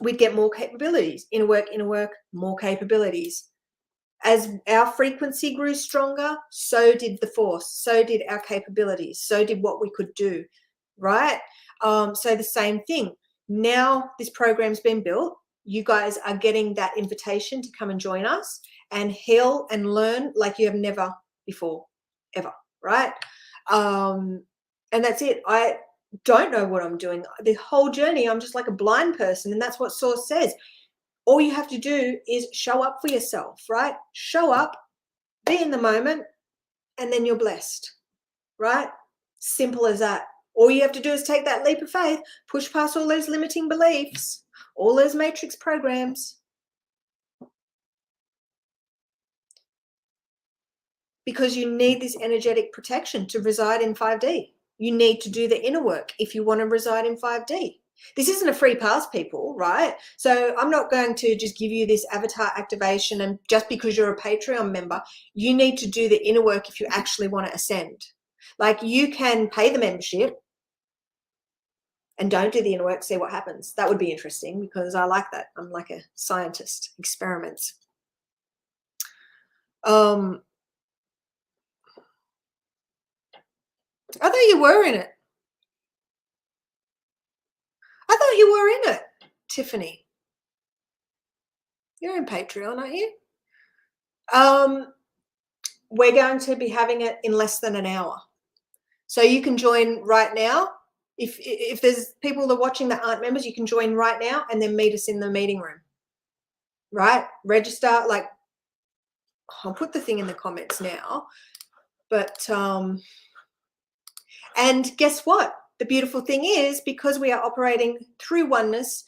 A: We'd get more capabilities. Inner work, more capabilities. As our frequency grew stronger, so did the force, so did our capabilities, so did what we could do, right? So the same thing. Now this program's been built. You guys are getting that invitation to come and join us and heal and learn like you have never before, ever, right? And that's it. I don't know what I'm doing. The whole journey, I'm just like a blind person, and that's what Source says. All you have to do is show up for yourself, right? Show up, be in the moment, and then you're blessed, right? Simple as that. All you have to do is take that leap of faith, push past all those limiting beliefs, all those matrix programs. Because you need this energetic protection to reside in 5D. You need to do the inner work if you want to reside in 5D. This isn't a free pass, people, right? So I'm not going to just give you this avatar activation and just because you're a Patreon member, you need to do the inner work if you actually want to ascend. Like, you can pay the membership and don't do the inner work, see what happens. That would be interesting because I like that. I'm like a scientist, experiments. I thought you were in it. I thought you were in it, Tiffany. You're in Patreon, aren't you? We're going to be having it in less than an hour. So you can join right now. If there's people that are watching that aren't members, you can join right now and then meet us in the meeting room. Right? Register. Like, I'll put the thing in the comments now. But and guess what? The beautiful thing is, because we are operating through oneness,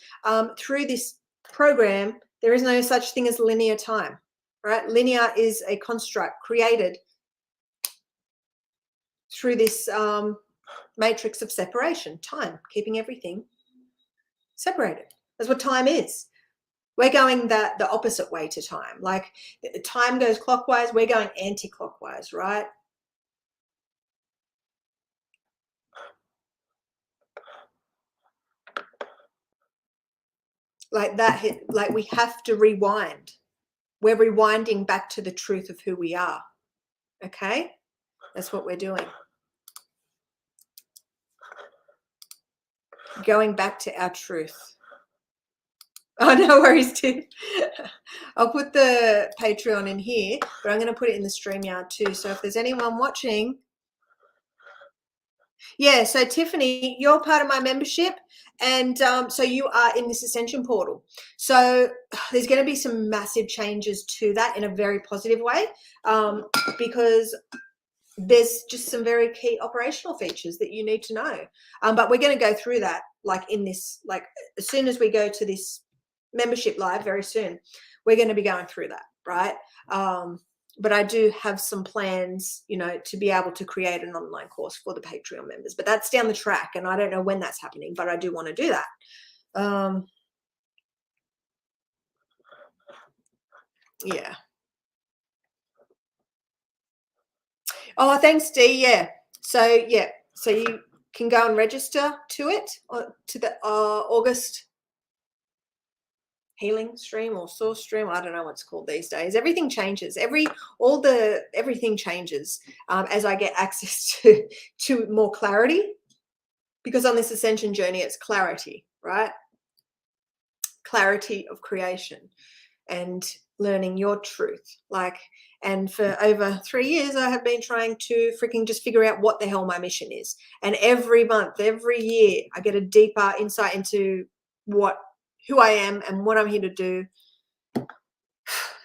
A: through this program, there is no such thing as linear time, right? Linear is a construct created through this matrix of separation, time, keeping everything separated. That's what time is. We're going the opposite way to time. Like, the time goes clockwise, we're going anti-clockwise, right? like that, like we have to rewind. We're rewinding back to the truth of who we are. Okay? That's what we're doing. Going back to our truth. Oh, no worries, Tiff. I'll put the Patreon in here, but I'm going to put it in the StreamYard too. So if there's anyone watching, yeah, so Tiffany, you're part of my membership, and so you are in this Ascension portal. So there's going to be some massive changes to that in a very positive way, because there's just some very key operational features that you need to know. But we're going to go through that, like in this, like as soon as we go to this membership live very soon, we're going to be going through that, right? But I do have some plans, you know, to be able to create an online course for the Patreon members, but that's down the track, and I don't know when that's happening, but I do want to do that. Yeah. Oh, thanks, Dee. Yeah. So you can go and register to it, to the August healing stream or source stream. I don't know what it's called these days. Everything changes. Everything changes as I get access to more clarity, because on this ascension journey, it's clarity, right? Clarity of creation and learning your truth. And for over 3 years, I have been trying to freaking just figure out what the hell my mission is. And every month, every year, I get a deeper insight into who I am and what I'm here to do.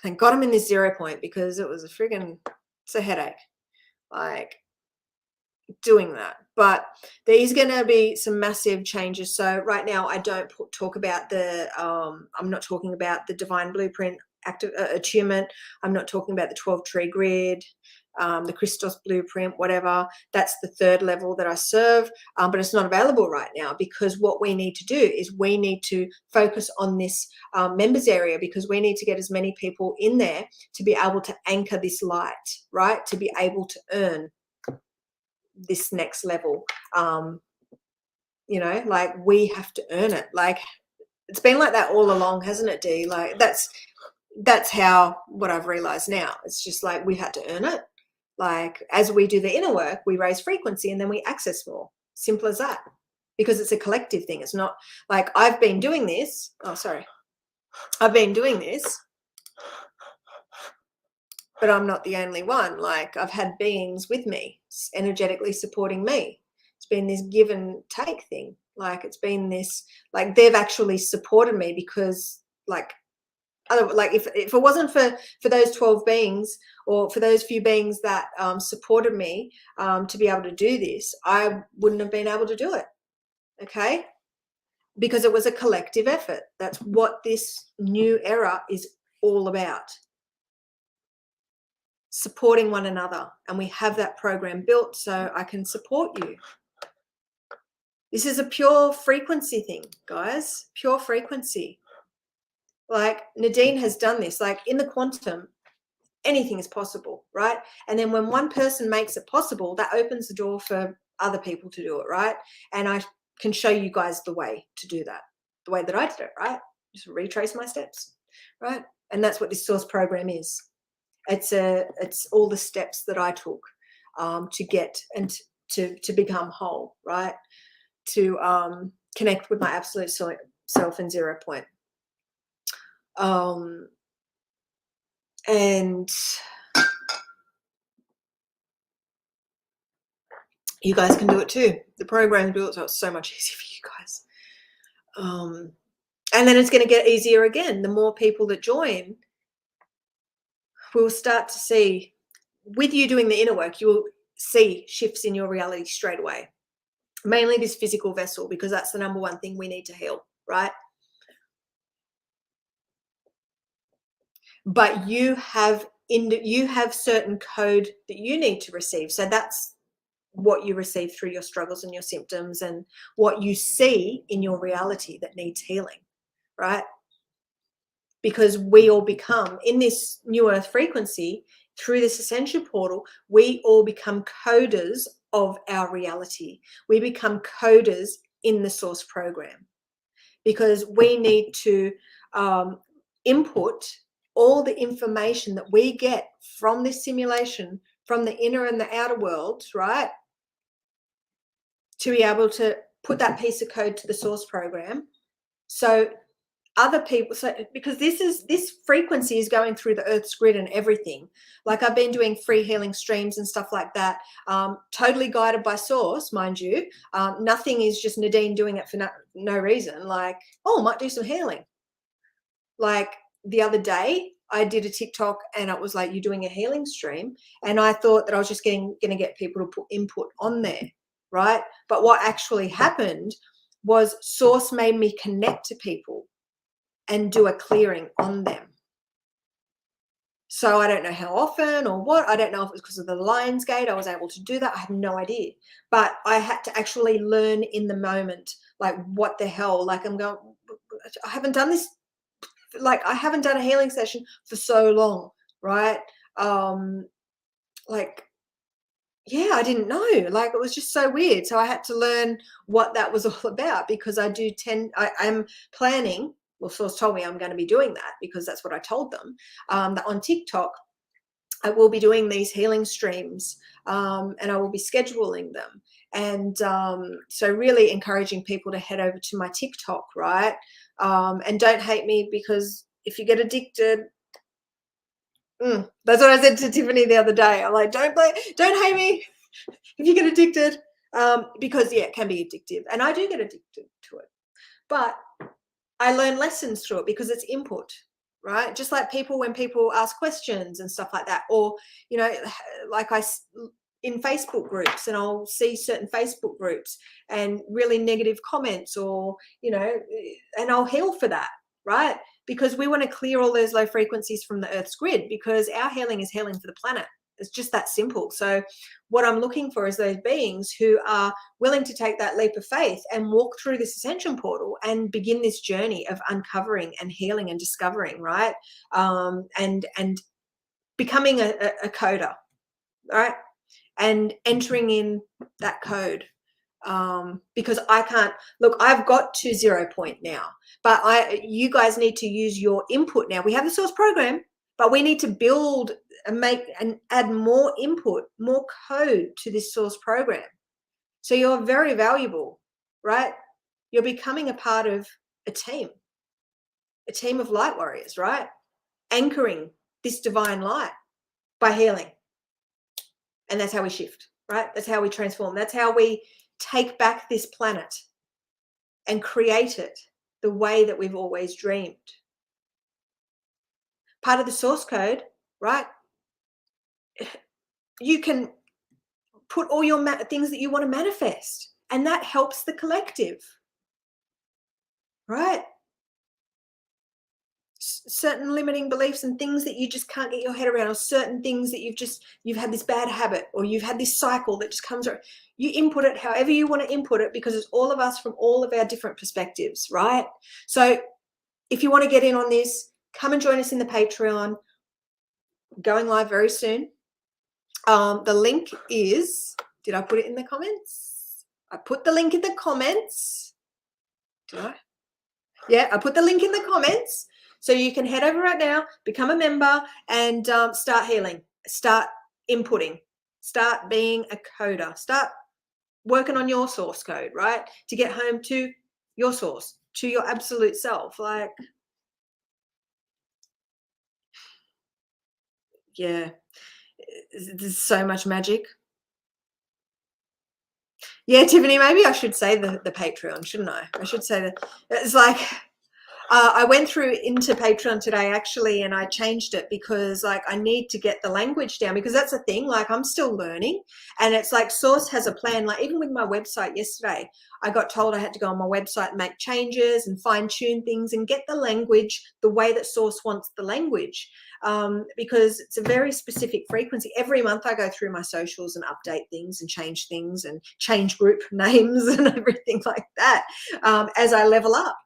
A: Thank God I'm in this 0 point, because it's a headache, like doing that. But there is going to be some massive changes. So right now I don't talk about I'm not talking about the divine blueprint attunement. I'm not talking about the 12 tree grid, the Christos blueprint, whatever. That's the 3rd level that I serve, but it's not available right now, because what we need to do is we need to focus on this members area, because we need to get as many people in there to be able to anchor this light, right? To be able to earn this next level. You know, like we have to earn it. Like it's been like that all along, hasn't it, Dee? Like that's how, what I've realized now, it's just like we had to earn it. Like as we do the inner work, we raise frequency and then we access more. Simple as that. Because it's a collective thing. It's not like I've been doing this. Oh, sorry. I've been doing this, but I'm not the only one. Like I've had beings with me, energetically supporting me. It's been this give and take thing. Like it's been this, like they've actually supported me, because if it wasn't for those 12 beings, or for those few beings that supported me to be able to do this, I wouldn't have been able to do it. Okay? Because it was a collective effort. That's what this new era is all about. Supporting one another. And we have that program built so I can support you. This is a pure frequency thing, guys. Pure frequency. Like Nadine has done this. Like in the quantum, anything is possible, right? And then when one person makes it possible, that opens the door for other people to do it, right? And I can show you guys the way to do that, the way that I did it, right? Just retrace my steps, right? And that's what this source program is. It's all the steps that I took to get and to become whole, right? To connect with my absolute self in 0 point. And you guys can do it too. The program's built so it's so much easier for you guys. And then it's going to get easier again. The more people that join, we'll start to see, with you doing the inner work, you will see shifts in your reality straight away. Mainly this physical vessel, because that's the number one thing we need to heal, right? But you have certain code that you need to receive. So that's what you receive through your struggles and your symptoms, and what you see in your reality that needs healing, right? Because we all become, in this new earth frequency, through this ascension portal, we all become coders of our reality. We become coders in the source program. because we need to input all the information that we get from this simulation, from the inner and the outer world, right? To be able to put that piece of code to the source program. So other people, so because this frequency is going through the Earth's grid and everything. Like I've been doing free healing streams and stuff like that, totally guided by source, mind you. Nothing is just Nadine doing it for no reason. Like, oh, might do some healing. Like the other day, I did a TikTok and it was like, you're doing a healing stream, and I thought that I was just going to get people to put input on there, right? But what actually happened was source made me connect to people and do a clearing on them. So I don't know how often or what. I don't know if it was because of the Lion's Gate I was able to do that. I have no idea. But I had to actually learn in the moment, like, what the hell? Like, I'm going, I haven't done this. Like, I haven't done a healing session for so long, right? Like, yeah, I didn't know. Like, it was just so weird. So I had to learn what that was all about, because I am planning. Well, Source told me I'm going to be doing that, because that's what I told them, that on TikTok, I will be doing these healing streams, and I will be scheduling them. And so really encouraging people to head over to my TikTok, right? And don't hate me, because if you get addicted, that's what I said to Tiffany the other day. I'm like, don't hate me if you get addicted, because yeah, it can be addictive, and I do get addicted to it. But I learn lessons through it because it's input, right? Just like when people ask questions and stuff like that, or, you know, like in Facebook groups, and I'll see certain Facebook groups and really negative comments, or, you know, and I'll heal for that, right? Because we want to clear all those low frequencies from the Earth's grid, because our healing is healing for the planet. It's just that simple. So what I'm looking for is those beings who are willing to take that leap of faith and walk through this ascension portal and begin this journey of uncovering and healing and discovering, right? And becoming a coder, right? And entering in that code. Because I can't look, I've got to 0 point now, but you guys need to use your input now. We have the source program, but we need to build and make and add more input, more code to this source program. So you're very valuable, right? You're becoming a part of a team of light warriors, right? Anchoring this divine light by healing. And that's how we shift, right? That's how we transform. That's how we take back this planet and create it the way that we've always dreamed. Part of the source code, right? You can put all your things that you want to manifest, and that helps the collective, right? Certain limiting beliefs and things that you just can't get your head around, or certain things that you've had this bad habit, or you've had this cycle that just comes around. You input it however you want to input it, because it's all of us from all of our different perspectives, right? So if you want to get in on this, come and join us in the Patreon, going live very soon. The link is, did I put it in the comments? I put the link in the comments. Did I? Yeah, I put the link in the comments. So you can head over right now, become a member, and start healing, start inputting, start being a coder, start working on your source code, right? To get home to your source, to your absolute self. Like, yeah, there's so much magic. Yeah, Tiffany, maybe I should say the Patreon, shouldn't I? I should say that. It's like, I went through into Patreon today, actually, and I changed it because, like, I need to get the language down, because that's the thing. Like, I'm still learning, and it's like Source has a plan. Like, even with my website yesterday, I got told I had to go on my website and make changes and fine tune things and get the language the way that Source wants the language, because it's a very specific frequency. Every month I go through my socials and update things and change group names and everything like that, as I level up.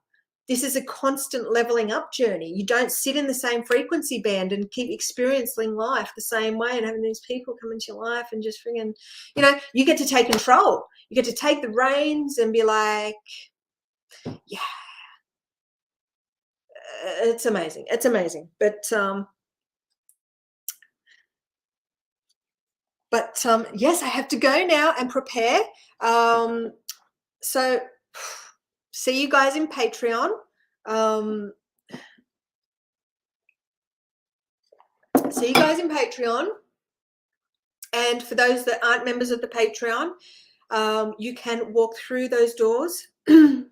A: This is a constant leveling up journey. You don't sit in the same frequency band and keep experiencing life the same way and having these people come into your life and just friggin', you know, you get to take control. You get to take the reins and be like, yeah, it's amazing. It's amazing. But yes, I have to go now and prepare. So see you guys in Patreon. See you guys in Patreon. And for those that aren't members of the Patreon, you can walk through those doors and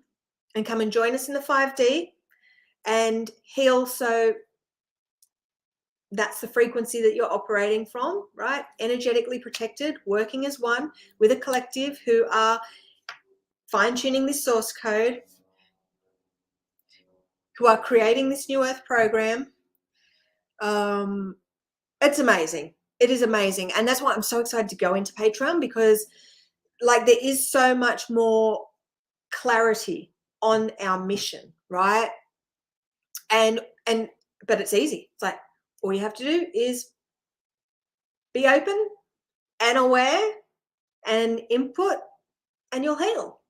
A: come and join us in the 5D and heal. So that's the frequency that you're operating from, right? Energetically protected, working as one with a collective who are fine-tuning this source code, who are creating this new earth program. It's amazing. It is amazing. And that's why I'm so excited to go into Patreon, because like there is so much more clarity on our mission, right? And but it's easy. It's like all you have to do is be open and aware and input, and you'll heal.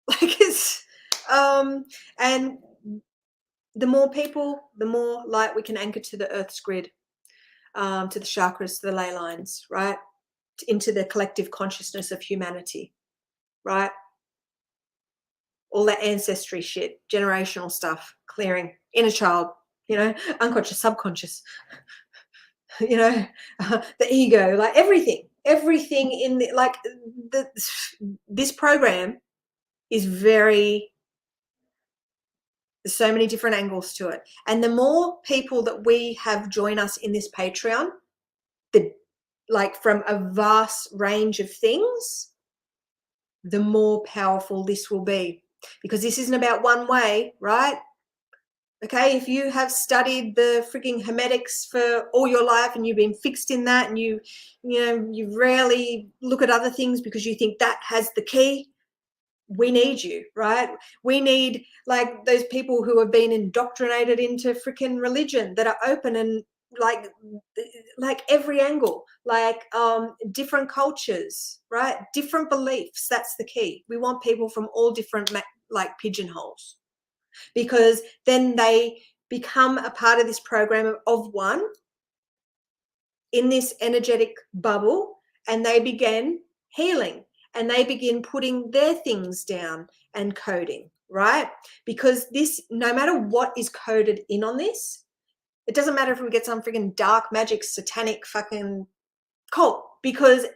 A: Like it's and the more people, the more light we can anchor to the earth's grid, to the chakras, to the ley lines, right? Into the collective consciousness of humanity, right? All that ancestry shit, generational stuff, clearing, inner child, unconscious, subconscious, the ego, like everything in the, like this program is there's so many different angles to it. And the more people that we have join us in this Patreon, from a vast range of things, the more powerful this will be. Because this isn't about one way, right? Okay, if you have studied the freaking Hermetics for all your life and you've been fixed in that, and you rarely look at other things because you think that has the key, we need you, right? We need like those people who have been indoctrinated into freaking religion that are open and like every angle, different cultures, right? Different beliefs. That's the key. We want people from all different pigeonholes, because then they become a part of this program of one in this energetic bubble, and they begin healing, and they begin putting their things down and coding, right? Because this, no matter what is coded in on this, it doesn't matter if we get some freaking dark magic, satanic fucking cult, because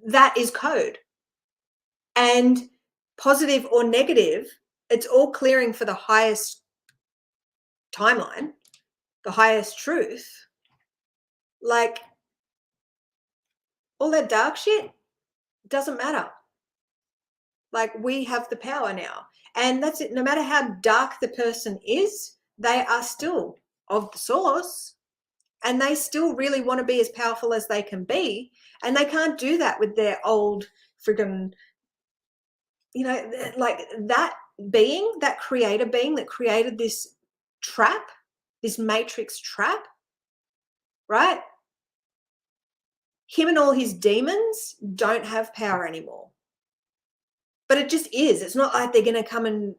A: that is code. And positive or negative, it's all clearing for the highest timeline, the highest truth. Like all that dark shit doesn't matter. Like we have the power now. And that's it. No matter how dark the person is, they are still of the source, and they still really want to be as powerful as they can be. And they can't do that with their old friggin', like that being, that creator being that created this trap, this matrix trap, right? Him and all his demons don't have power anymore. But it just is. It's not like they're going to come and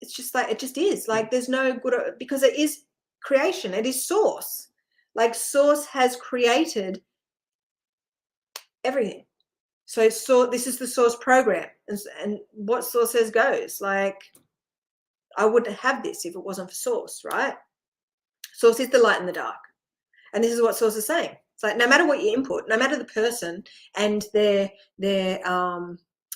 A: it's just like, it just is. Like there's no good, because it is creation. It is source. Like source has created everything. So this is the source program. And what source says goes. Like I wouldn't have this if it wasn't for source, right? Source is the light and the dark. And this is what source is saying. It's like no matter what you input, no matter the person and their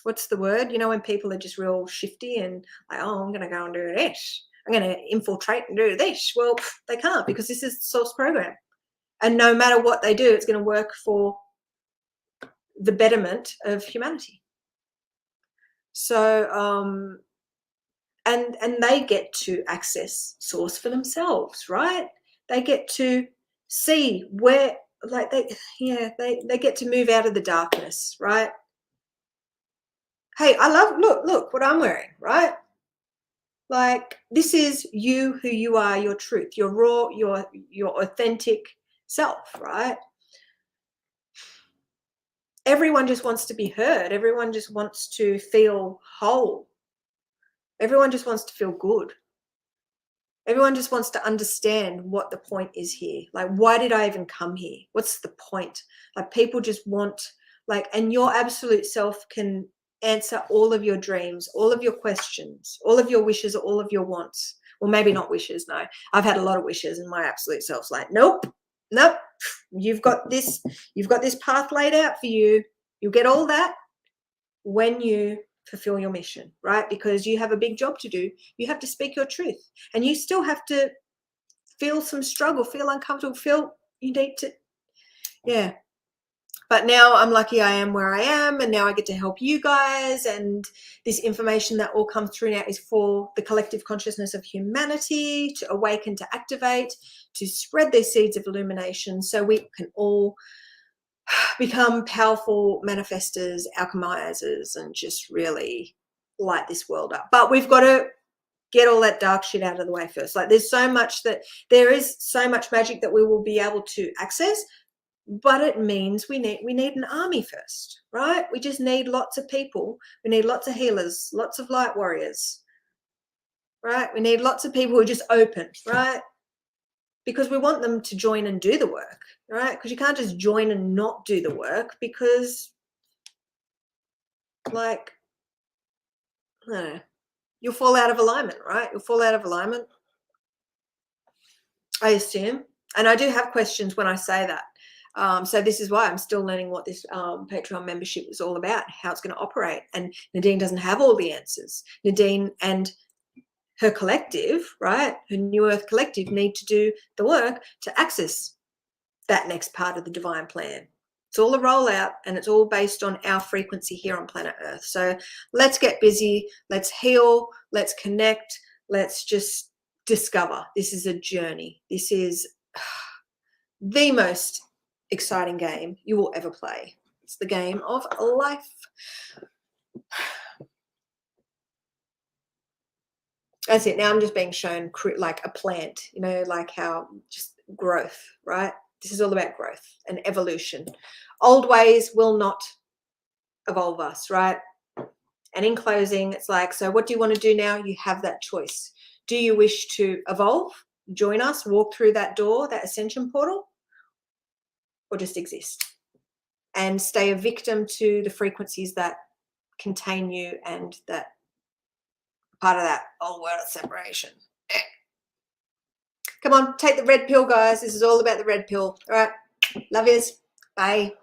A: what's the word? When people are just real shifty and like, oh, I'm going to go and do this. I'm going to infiltrate and do this. Well, they can't, because this is the source program. And no matter what they do, it's going to work for the betterment of humanity. So, and they get to access source for themselves, right? They get to see where, like they get to move out of the darkness, right? Hey, I love, look what I'm wearing, right? Like this is you, who you are, your truth, your raw, your authentic self, right? Everyone just wants to be heard. Everyone just wants to feel whole. Everyone just wants to feel good. Everyone just wants to understand what the point is here. Like, why did I even come here? What's the point? Like, people just want, like, and your absolute self can answer all of your dreams, all of your questions, all of your wishes, all of your wants. Well, maybe not wishes. No, I've had a lot of wishes, and my absolute self's like, nope, nope. You've got this path laid out for you. You'll get all that when you fulfill your mission, right? Because you have a big job to do. You have to speak your truth, and you still have to feel some struggle, feel uncomfortable, feel you need to, yeah. But now I'm lucky I am where I am, and now I get to help you guys, and this information that all comes through now is for the collective consciousness of humanity to awaken, to activate, to spread these seeds of illumination so we can all become powerful manifestors, alchemizers, and just really light this world up. But we've got to get all that dark shit out of the way first. Like, there is so much magic that we will be able to access, but it means we need an army first, right? We just need lots of people. We need lots of healers, lots of light warriors, right? We need lots of people who are just open, right? Because we want them to join and do the work, right? Because you can't just join and not do the work, because, like, I don't know, you'll fall out of alignment, right? You'll fall out of alignment, I assume. And I do have questions when I say that. So this is why I'm still learning what this Patreon membership is all about, how it's going to operate. And Nadine doesn't have all the answers. Nadine and her collective, right, her New Earth collective, need to do the work to access that next part of the divine plan. It's all a rollout, and it's all based on our frequency here on planet Earth. So let's get busy. Let's heal. Let's connect. Let's just discover. This is a journey. This is the most exciting game you will ever play. It's the game of life. That's it. Now I'm just being shown like a plant, you know, like how just growth, right? This is all about growth and evolution. Old ways will not evolve us, right? And in closing, it's like, so what do you want to do now? You have that choice. Do you wish to evolve, join us, walk through that door, that ascension portal, or just exist and stay a victim to the frequencies that contain you and that part of that old world of separation? Come on, take the red pill, guys. This is all about the red pill. All right. Love yous. Bye.